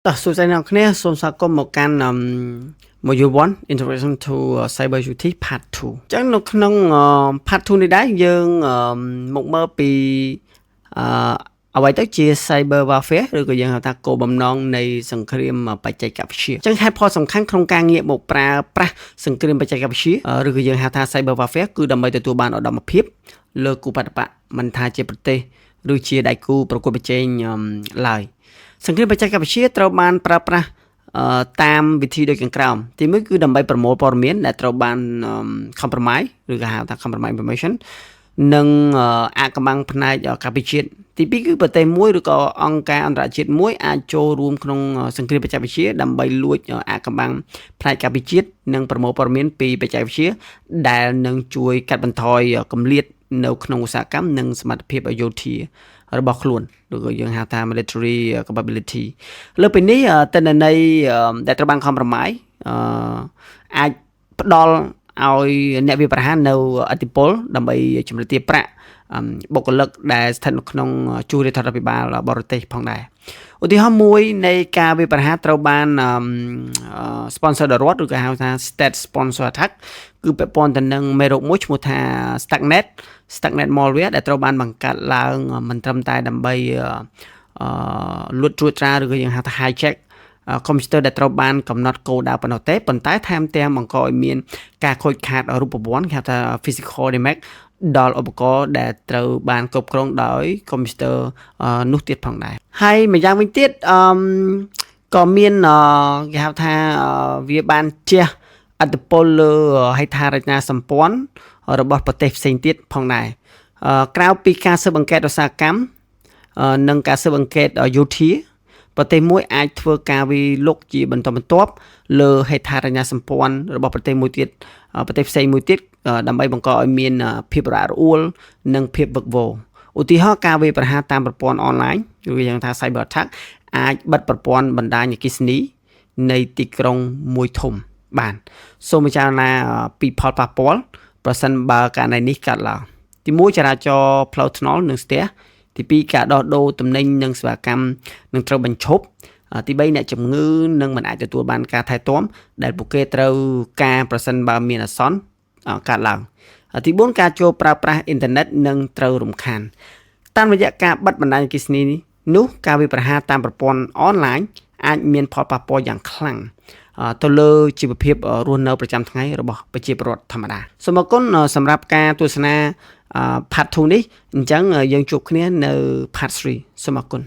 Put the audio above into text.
តោះសួស្តីអ្នកគ្នាសូមស្វាគមន៍មកកាន់ Module 1 Introduction to Cyber Security Part 2 អញ្ចឹងនៅក្នុង Part 2 នេះដែរយើងមកមើលពីអ្វីទៅជា Cyber Warfare ឬក៏យើងហៅថាគោលបំណងនៃសង្គ្រាមបច្ចេកវិទ្យាអញ្ចឹងហេតុផលសំខាន់ក្នុងការងាកមកប្រើប្រាស់សង្គ្រាមបច្ចេកវិទ្យាឬក៏យើងហៅថា Cyber Warfare គឺដើម្បីទទួលបានឧត្តមភាពលើគូបដិបកមិនថាជាប្រទេសឬជាដៃគូប្រកួតប្រជែងឡើយសង្គ្រាមបច្ចេកវិទ្យាត្រូវបានប្រើប្រាស់តាមវិធីដូចខាងក្រោមទី1គឺដើម្បីប្រមូលព័ត៌មានដែលត្រូវបាន compromise ឬក៏ហៅថា compromise information និងអាកំបាំងផ្នែកការពិជាតិទី2គឺប្រទេសមួយឬក៏អង្គការអន្តរជាតិមួយអាចចូលរួមក្នុងសង្គ្រាមបច្ចេកវិទ្យាដើម្បីលួចអាកំបាំងផ្នែកការពិជាតិនិងប្រមូលព័ត៌មានពីបច្ចេកវិទ្យាដែលនឹងជួយកាត់បន្ថយគម្លាតនៅក្នុងឧស្សាហកម្មនិងសមត្ថភាពយោធារបស់ខ្លួនឬក៏យើងហៅថា military capability លើពីនេះទិន្នន័យដែលត្រូវបាន compromise អាចផ្ដល់ឲ្យអ្នកវាយប្រហារនៅឥទ្ធិពលដើម្បីជំរិតទារប្រាក់បុគ្គលិកដែលស្ថិតនៅក្នុងជួររដ្ឋាភិបាលបរទេសផងដែរឧទាហរណ៍មួយនៃការវាយប្រហារត្រូវបានsponsor ដោយរដ្ឋឬក៏ហៅថា state sponsor attack គឺពាក់ព័ន្ធទៅនឹងមេរោគមួយឈ្មោះថា Stuxnet malware ដែលត្រូវបានបង្កើតឡើងមិនត្រឹមតែដើម្បីលួចត្រួតត្រាឬក៏យើងហៅថា hijack កុំព្យូទ័រដែលត្រូវបានកំណត់គោលដៅប៉ុណ្ណោះទេប៉ុន្តែថែមទាំងបង្កឲ្យមានការខូចខាតរូបវន្តគេហៅថា physical damage ដល់ឧបករណ៍ដែលត្រូវបានគ្រប់គ្រងដោយកុំព្យូទ័រនោះទៀតផងដែរហើយម្យ៉ាងវិញទៀតក៏មានគេហៅថាវាបានជះឥទ្ធិពលលើហេដ្ឋារចនាសម្ព័ន្ធរបស់ប្រទេសផ្សេងទៀតផងដែរក្រៅពីការស៊ើបអង្កេតឧស្សាហកម្មនិងការស៊ើបអង្កេតយោធាប្រទេសមួយអាចធ្វើការវិលុកជាបន្តបន្ទាប់លើហេដ្ឋារចនាសម្ព័ន្ធរបស់ប្រទេសមួយទៀតប្រទេសផ្សេងមួយទៀតដើម្បីបង្កឲ្យមានភាពរអាក់រអួលនិងភាពវឹកវរឧទាហរណ៍ការវាយប្រហារតាមប្រព័ន្ធអនឡាញឬយ៉ាងថា cyber attack អាចបិទប្រព័ន្ធបណ្ដាញអគ្គិសនីនៃទីក្រុងមួយធំបានសូមពិចារណាពីផលប៉ះពាល់ប្រសិនបើករណីនេះកើតឡើងទី1ចរាចរណ៍ផ្លូវថ្នល់និងស្ទះទី2ការដោះដូរទំនិញនិងសេវាកម្មនឹងត្រូវបញ្ឈប់ទី3អ្នកជំងឺនឹងមិនអាចទទួលបានការថែទាំដែលពួកគេត្រូវការប្រសិនបើមានអាសន្នកើតឡើងទី4ការចូលប្រើប្រាស់អ៊ីនធឺណិតនឹងត្រូវរំខានតាមរយៈការបិទបណ្ដាញអគ្គិសនីនោះការវាយប្រហារតាមប្រព័ន្ធអនឡាញអាចមានផលប៉ះពាល់យ៉ាងខ្លាំងទៅលើជីវភាពរស់នៅប្រចាំថ្ងៃរបស់ប្រជាពលរដ្ឋធម្មតាសូមអរគុណសម្រាប់ការទស្សនា Part 2 នេះអញ្ចឹងយើងជួបគ្នានៅ Part 3សូមអរគុណ